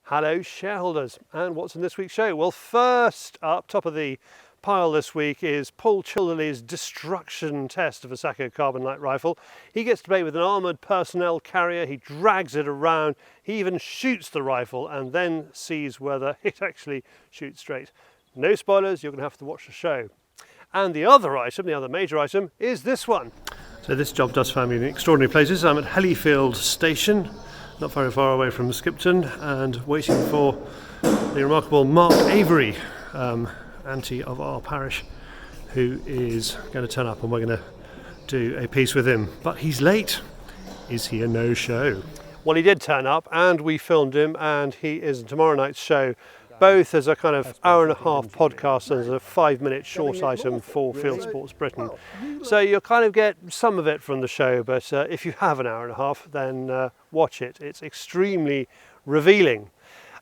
Hello shareholders, and what's in this week's show? Well, first up, top of the pile this week is Paul Childerley's destruction test of a Sacco carbon light rifle. He gets to play with an armoured personnel carrier, he drags it around, he even shoots the rifle and then sees whether it actually shoots straight. No spoilers, you're going to have to watch the show. And the other item, the other major item, is this one. So this job does find me in extraordinary places. I'm at Fieldsports Station, not very far away from Skipton, and waiting for the remarkable Mark Avery, auntie of our parish, who is going to turn up, and we're going to do a piece with him. But he's late. Is he a no-show? Well, he did turn up, and we filmed him, and he is in tomorrow night's show, both as a kind of hour-and-a-half podcast and as a 5-minute short item for Fieldsports Britain. So you'll kind of get some of it from the show, but if you have an hour and a half, then watch it. It's extremely revealing.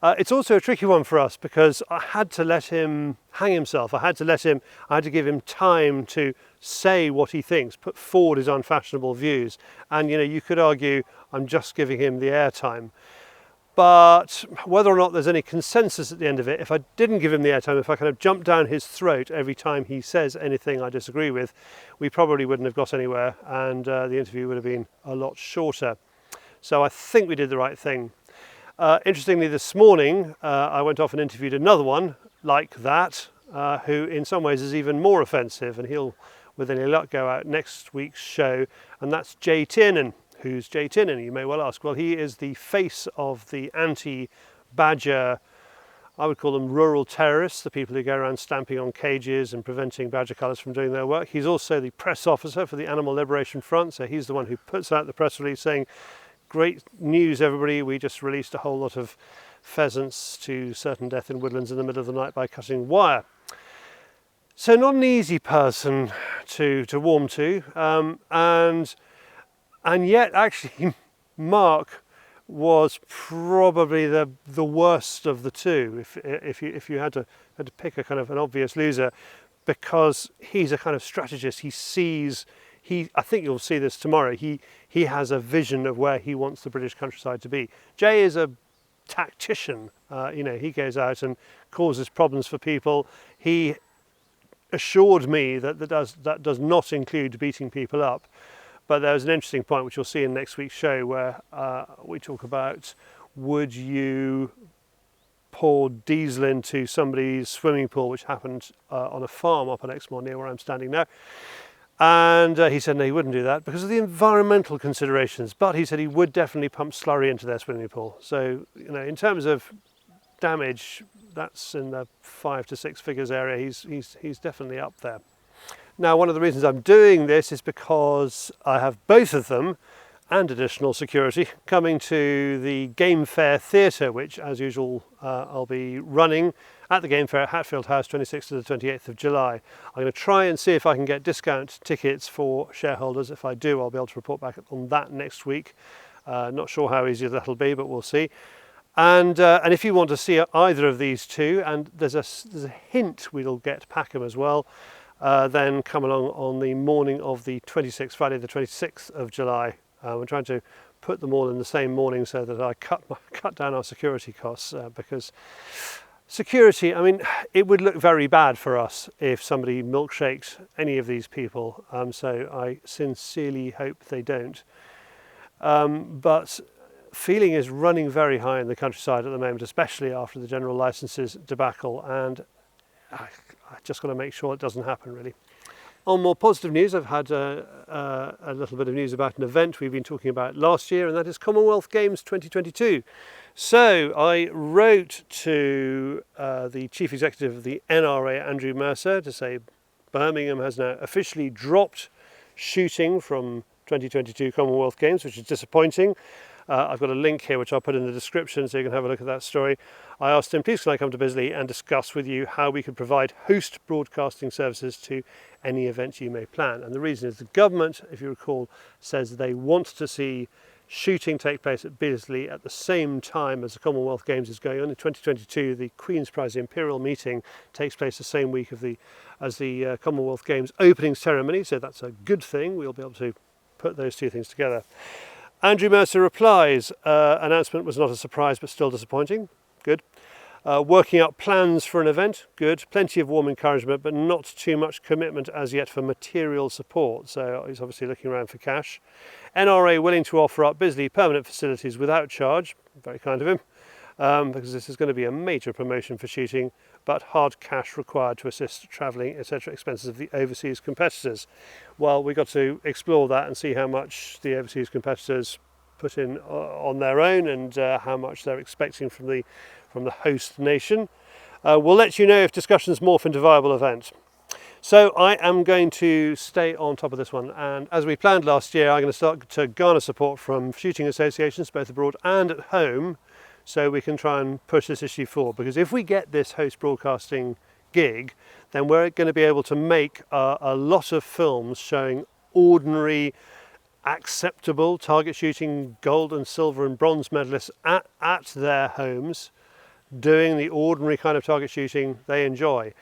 It's also a tricky one for us because I had to let him hang himself. I had to give him time to say what he thinks, put forward his unfashionable views. And you could argue I'm just giving him the airtime. But whether or not there's any consensus at the end of it, if I didn't give him the airtime, if I kind of jumped down his throat every time he says anything I disagree with, we probably wouldn't have got anywhere, and the interview would have been a lot shorter. So I think we did the right thing. Interestingly, this morning I went off and interviewed another one like that, who in some ways is even more offensive, and he'll, with any luck, go out next week's show, and that's Jay Tiernan. Who's Jay Tiernan, you may well ask? Well, he is the face of the anti-badger, I would call them rural terrorists, the people who go around stamping on cages and preventing badger cullers from doing their work. He's also the press officer for the Animal Liberation Front, so he's the one who puts out the press release saying, great news everybody, we just released a whole lot of pheasants to certain death in woodlands in the middle of the night by cutting wire. So not an easy person to warm to, and yet, actually, Mark was probably the worst of the two, if you had to pick a kind of an obvious loser, because he's a kind of strategist. I think you'll see this tomorrow. He has a vision of where he wants the British countryside to be. Jay is a tactician. He goes out and causes problems for people. He assured me that does not include beating people up. But there's an interesting point which you'll see in next week's show where we talk about, would you pour diesel into somebody's swimming pool, which happened on a farm up at Exmoor near where I'm standing now. And he said no, he wouldn't do that because of the environmental considerations, but he said he would definitely pump slurry into their swimming pool. So, in terms of damage, that's in the 5 to 6 figures area. He's definitely up there. Now, one of the reasons I'm doing this is because I have both of them and additional security coming to the Game Fair Theatre, which, as usual, I'll be running at the Game Fair at Hatfield House, 26th to the 28th of July. I'm going to try and see if I can get discount tickets for shareholders. If I do, I'll be able to report back on that next week. Not sure how easy that'll be, but we'll see. And if you want to see either of these two, and there's a hint we'll get Packham as well, then come along on the morning of the 26th, Friday the 26th of July. We're trying to put them all in the same morning so that I cut down our security costs, because security, it would look very bad for us if somebody milkshaked any of these people, so I sincerely hope they don't. But feeling is running very high in the countryside at the moment, especially after the general licences debacle, and I just got to make sure it doesn't happen, really. On more positive news, I've had a little bit of news about an event we've been talking about last year, and that is Commonwealth Games 2022. So I wrote to the Chief Executive of the NRA, Andrew Mercer, to say Birmingham has now officially dropped shooting from 2022 Commonwealth Games, which is disappointing. I've got a link here which I'll put in the description so you can have a look at that story. I asked him, please can I come to Bisley and discuss with you how we could provide host broadcasting services to any event you may plan. And the reason is the government, if you recall, says they want to see shooting take place at Bisley at the same time as the Commonwealth Games is going on. In 2022, the Queen's Prize Imperial meeting takes place the same week as the Commonwealth Games opening ceremony, so that's a good thing. We'll be able to put those two things together. Andrew Mercer replies, announcement was not a surprise but still disappointing. good. Working out plans for an event, good. Plenty of warm encouragement, but not too much commitment as yet for material support. So he's obviously looking around for cash. NRA willing to offer up Bisley permanent facilities without charge. Very kind of him, because this is going to be a major promotion for shooting, but hard cash required to assist travelling, etc. expenses of the overseas competitors. Well, we've got to explore that and see how much the overseas competitors put in on their own, and how much they're expecting from the host nation. We'll let you know if discussions morph into a viable event. So I am going to stay on top of this one, and as we planned last year, I'm going to start to garner support from shooting associations both abroad and at home, so we can try and push this issue forward. Because if we get this host broadcasting gig, then we're going to be able to make a lot of films showing ordinary, acceptable target shooting gold and silver and bronze medalists at their homes, doing the ordinary kind of target shooting they enjoy,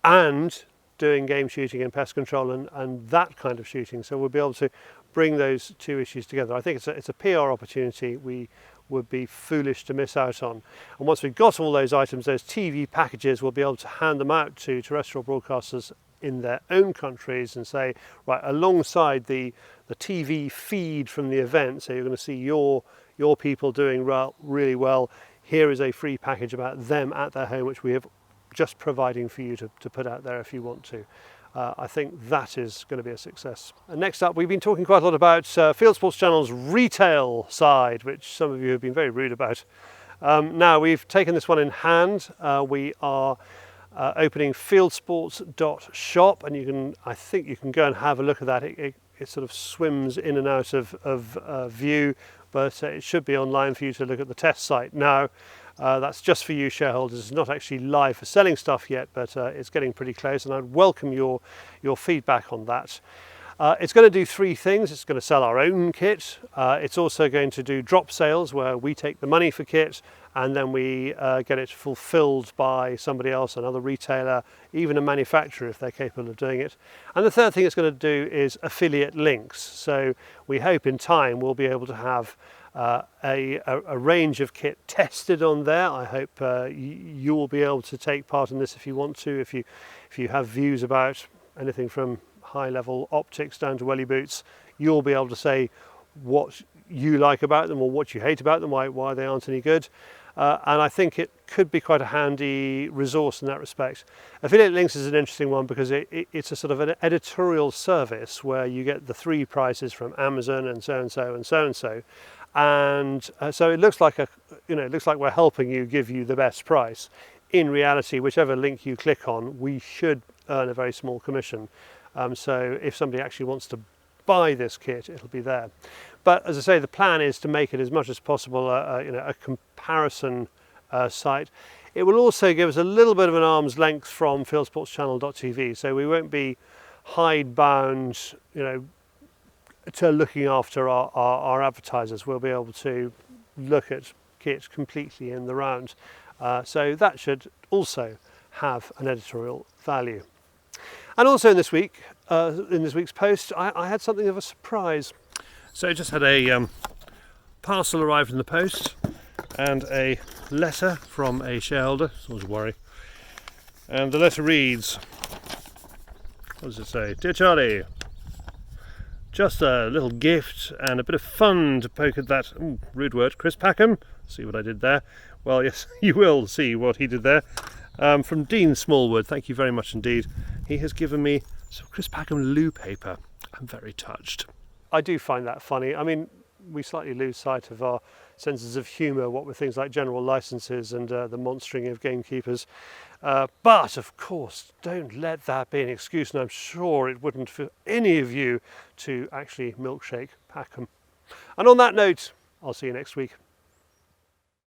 and doing game shooting and pest control and that kind of shooting. So we'll be able to bring those two issues together. I think it's a PR opportunity we would be foolish to miss out on. And once we've got all those items, those TV packages, we'll be able to hand them out to terrestrial broadcasters in their own countries and say, right, alongside the TV feed from the event, so you're going to see your people doing really well, here is a free package about them at their home, which we have just providing for you to put out there if you want to. I think that is going to be a success. And next up, we've been talking quite a lot about Fieldsports Channel's retail side, which some of you have been very rude about. Now we've taken this one in hand. We are opening fieldsports.shop, and I think you can go and have a look at that. It sort of swims in and out of view, but it should be online for you to look at the test site now. That's just for you shareholders. It's not actually live for selling stuff yet, but it's getting pretty close, and I'd welcome your feedback on that. It's going to do three things. It's going to sell our own kit. It's also going to do drop sales, where we take the money for kit and then we get it fulfilled by somebody else, another retailer, even a manufacturer if they're capable of doing it. And the third thing it's going to do is affiliate links. So we hope in time we'll be able to have a range of kit tested on there. I hope you will be able to take part in this if you want to, if you have views about anything from high-level optics down to welly boots. You'll be able to say what you like about them or what you hate about them, why they aren't any good. And I think it could be quite a handy resource in that respect. Affiliate links is an interesting one because it's a sort of an editorial service where you get the three prices from Amazon and so and so and so and so. And so it looks like it looks like we're helping you, give you the best price. In reality, whichever link you click on, we should earn a very small commission. So if somebody actually wants to buy this kit, it'll be there. But as I say, the plan is to make it as much as possible a comparison site. It will also give us a little bit of an arm's length from fieldsportschannel.tv, so we won't be hidebound, to looking after our advertisers. We'll be able to look at kit completely in the round. So that should also have an editorial value. And also in this week's post, I had something of a surprise. So I just had a parcel arrived in the post and a letter from a shareholder. It's always a worry. And the letter reads, what does it say? Dear Charlie, just a little gift and a bit of fun to poke at that, rude word, Chris Packham. See what I did there? Well, yes, you will see what he did there. From Dean Smallwood, thank you very much indeed. He has given me some Chris Packham loo paper. I'm very touched. I do find that funny. I mean, we slightly lose sight of our senses of humour, what with things like general licences and the monstering of gamekeepers. But of course, don't let that be an excuse, and I'm sure it wouldn't for any of you to actually milkshake Packham. And on that note, I'll see you next week.